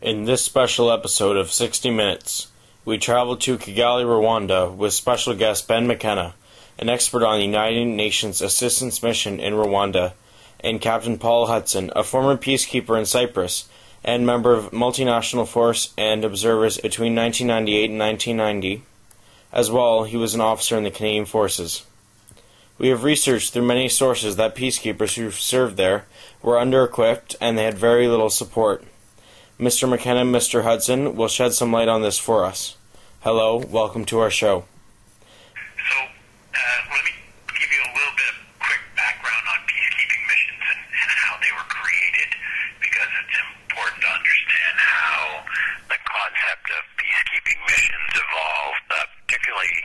In this special episode of 60 Minutes, we travel to Kigali, Rwanda with special guest Ben McKenna, an expert on the United Nations Assistance Mission in Rwanda, and Captain Paul Hudson, a former peacekeeper in Cyprus and member of multinational force and observers between 1998 and 1990. As well, he was an officer in the Canadian Forces. We have researched through many sources that peacekeepers who served there were under-equipped and they had very little support. Mr. McKenna and Mr. Hudson will shed some light on this for us. Hello, welcome to our show. So, let me give you a little bit of quick background on peacekeeping missions and how they were created, because it's important to understand how the concept of peacekeeping missions evolved, particularly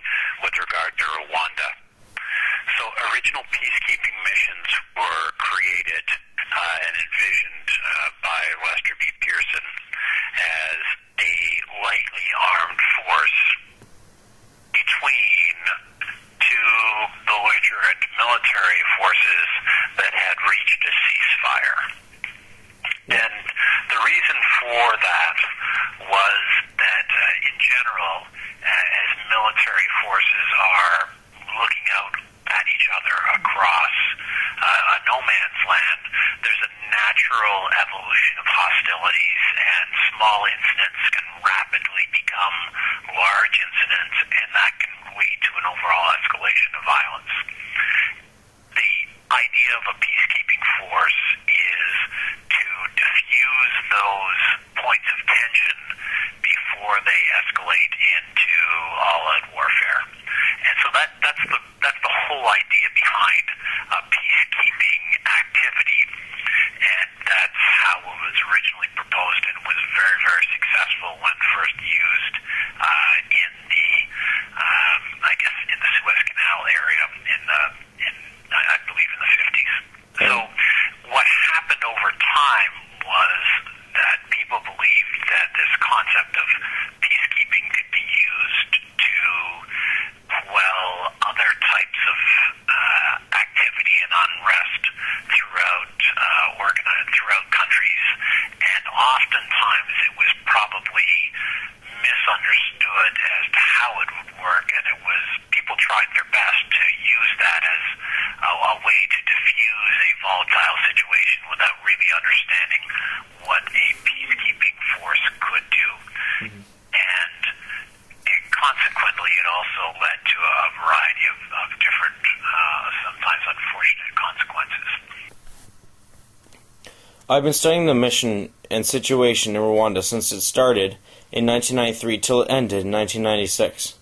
with regard to Rwanda. So, original peacekeeping missions were created and envisioned by Lester B. Pearson as a lightly armed force between two belligerent military forces that had reached a ceasefire. And the reason for that was that, in general, as military forces are looking out at each other across a no man's land, there's a natural evolution of hostilities, and small incidents can rapidly become large incidents, and that can lead to an overall escalation of violence. The idea of a peacekeeping force is to diffuse those points of tension before they escalate into all-out warfare. And so that's the whole idea behind a peacekeeping activity, and that's how it was originally proposed, and was very, very successful when first used in the, in the Suez Canal area I believe in the 50s. So what happened over time was that people believed that this concept of peacekeeping could be used to quell other types of activity and unrest throughout countries, and oftentimes it was probably misunderstood as to how it would work, and people tried their best to use that as a way to diffuse a volatile situation without really understanding what a peacekeeping force could do. Mm-hmm. And consequently, it also led to a variety of different, sometimes unfortunate consequences. I've been studying the mission and situation in Rwanda since it started in 1993 till it ended in 1996.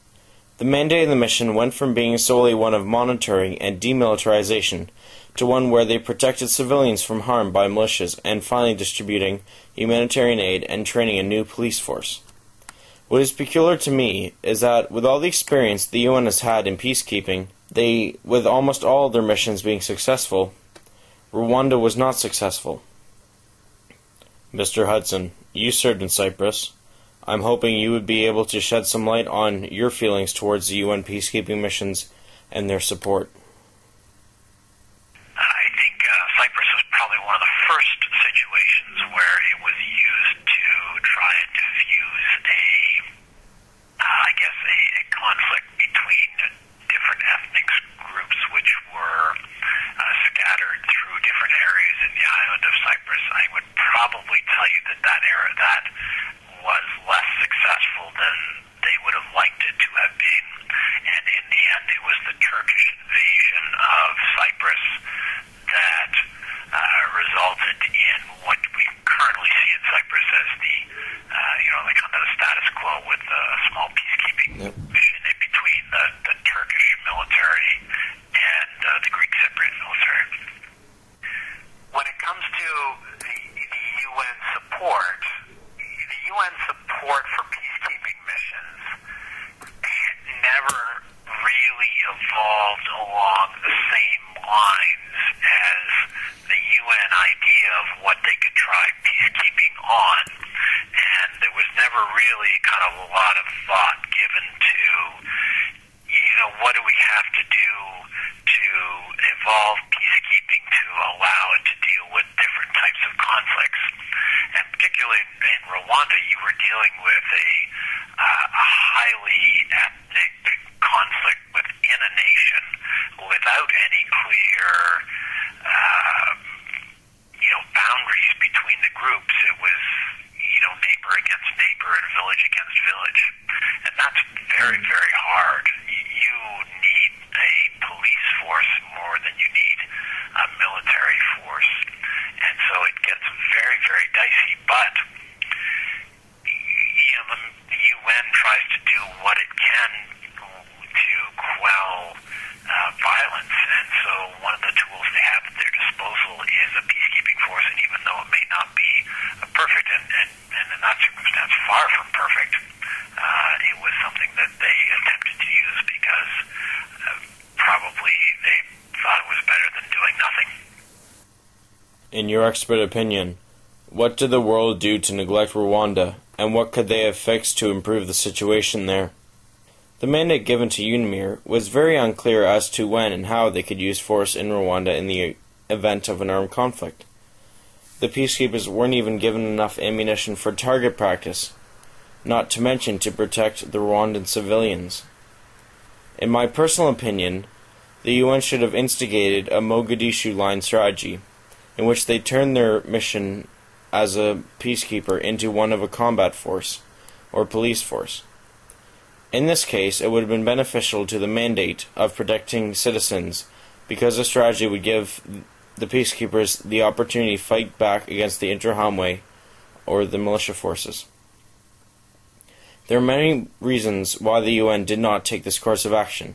The mandate of the mission went from being solely one of monitoring and demilitarization to one where they protected civilians from harm by militias and finally distributing humanitarian aid and training a new police force. What is peculiar to me is that with all the experience the UN has had in peacekeeping, with almost all of their missions being successful, Rwanda was not successful. Mr. Hudson, you served in Cyprus. I'm hoping you would be able to shed some light on your feelings towards the UN peacekeeping missions and their support. I think Cyprus was probably one of the first situations where it was used to try and diffuse a conflict between different ethnic groups which were scattered through different areas in the island of Cyprus. I would probably tell you that was less successful than they would have liked it to have been. And in the end, it was the Turkish invasion of Cyprus that resulted in what we currently see in Cyprus as the kind of the status quo, with a small peacekeeping mission in between the Turkish military and the Greek Cypriot military. When it comes to the UN support, for peacekeeping missions never really evolved along the same lines as the UN idea of what they could try peacekeeping on. And there was never really kind of a lot of thought given to, what do we have to do to evolve peacekeeping to allow it to deal with different types of conflicts. And particularly in Rwanda, Rwanda, you were dealing with a highly ethnic conflict within a nation without any clear, boundaries between the groups. It was, neighbor against neighbor and village against village. And that's very, very hard. You need a police force more than you need a military force. And so it gets very, very dicey. But, the UN tries to do what it can to quell violence. And so one of the tools they have at their disposal is a peacekeeping force. And even though it may not be perfect, and in that circumstance far from perfect, it was something that they attempted to use because probably they thought it was better than doing nothing. In your expert opinion, what did the world do to neglect Rwanda, and what could they have fixed to improve the situation there? The mandate given to UNAMIR was very unclear as to when and how they could use force in Rwanda in the event of an armed conflict. The peacekeepers weren't even given enough ammunition for target practice, not to mention to protect the Rwandan civilians. In my personal opinion, the UN should have instigated a Mogadishu line strategy, in which they turned their mission as a peacekeeper into one of a combat force, or police force. In this case, it would have been beneficial to the mandate of protecting citizens, because the strategy would give the peacekeepers the opportunity to fight back against the Interahamwe, or the militia forces. There are many reasons why the UN did not take this course of action.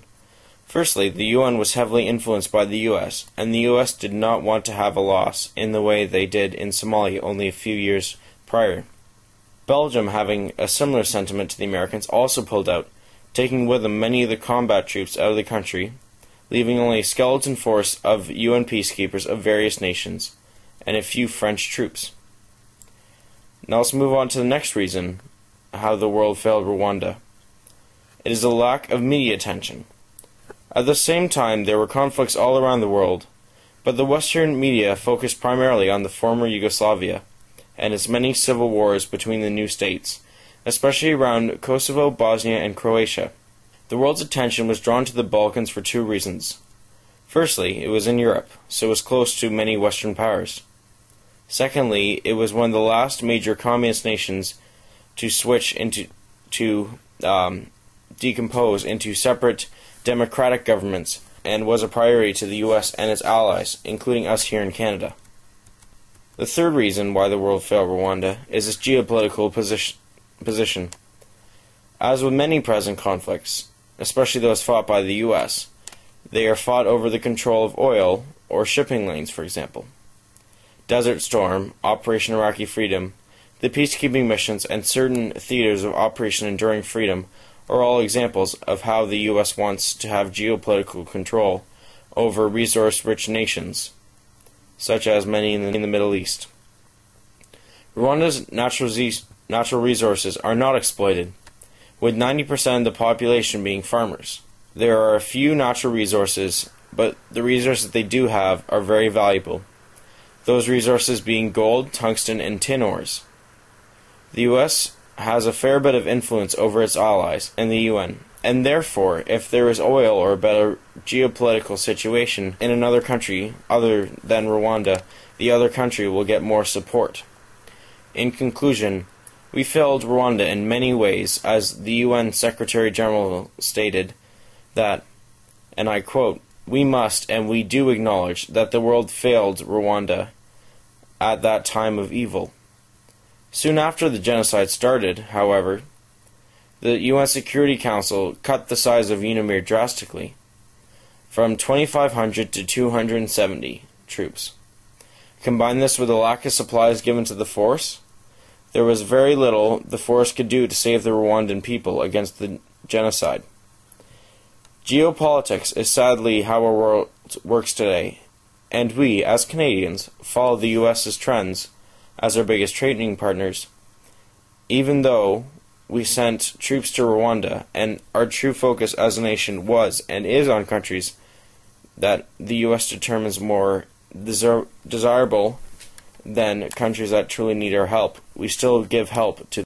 Firstly, the UN was heavily influenced by the US, and the US did not want to have a loss in the way they did in Somalia only a few years prior. Belgium, having a similar sentiment to the Americans, also pulled out, taking with them many of the combat troops out of the country, leaving only a skeleton force of UN peacekeepers of various nations, and a few French troops. Now let's move on to the next reason how the world failed Rwanda. It is a lack of media attention. At the same time, there were conflicts all around the world, but the Western media focused primarily on the former Yugoslavia, and its many civil wars between the new states, especially around Kosovo, Bosnia, and Croatia. The world's attention was drawn to the Balkans for two reasons. Firstly, it was in Europe, so it was close to many Western powers. Secondly, it was one of the last major communist nations to switch decompose into separate democratic governments, and was a priority to the US and its allies, including us here in Canada. The third reason why the world failed Rwanda is its geopolitical position. As with many present conflicts, especially those fought by the US, they are fought over the control of oil or shipping lanes, for example. Desert Storm, Operation Iraqi Freedom, the peacekeeping missions, and certain theaters of Operation Enduring Freedom are all examples of how the US wants to have geopolitical control over resource-rich nations, such as many in the Middle East. Rwanda's natural resources are not exploited, with 90% of the population being farmers. There are a few natural resources, but the resources they do have are very valuable, those resources being gold, tungsten, and tin ores. The US has a fair bit of influence over its allies and the UN, and therefore, if there is oil or a better geopolitical situation in another country other than Rwanda, the other country will get more support. In conclusion, we failed Rwanda in many ways, as the UN Secretary General stated that, and I quote, "We must and we do acknowledge that the world failed Rwanda at that time of evil." Soon after the genocide started, however, the UN Security Council cut the size of UNAMIR drastically, from 2,500 to 270 troops. Combine this with a lack of supplies given to the force, there was very little the force could do to save the Rwandan people against the genocide. Geopolitics is sadly how our world works today, and we, as Canadians, follow the US's trends as our biggest trading partners, even though we sent troops to Rwanda, and our true focus as a nation was and is on countries that the U.S. determines more desirable than countries that truly need our help. We still give help to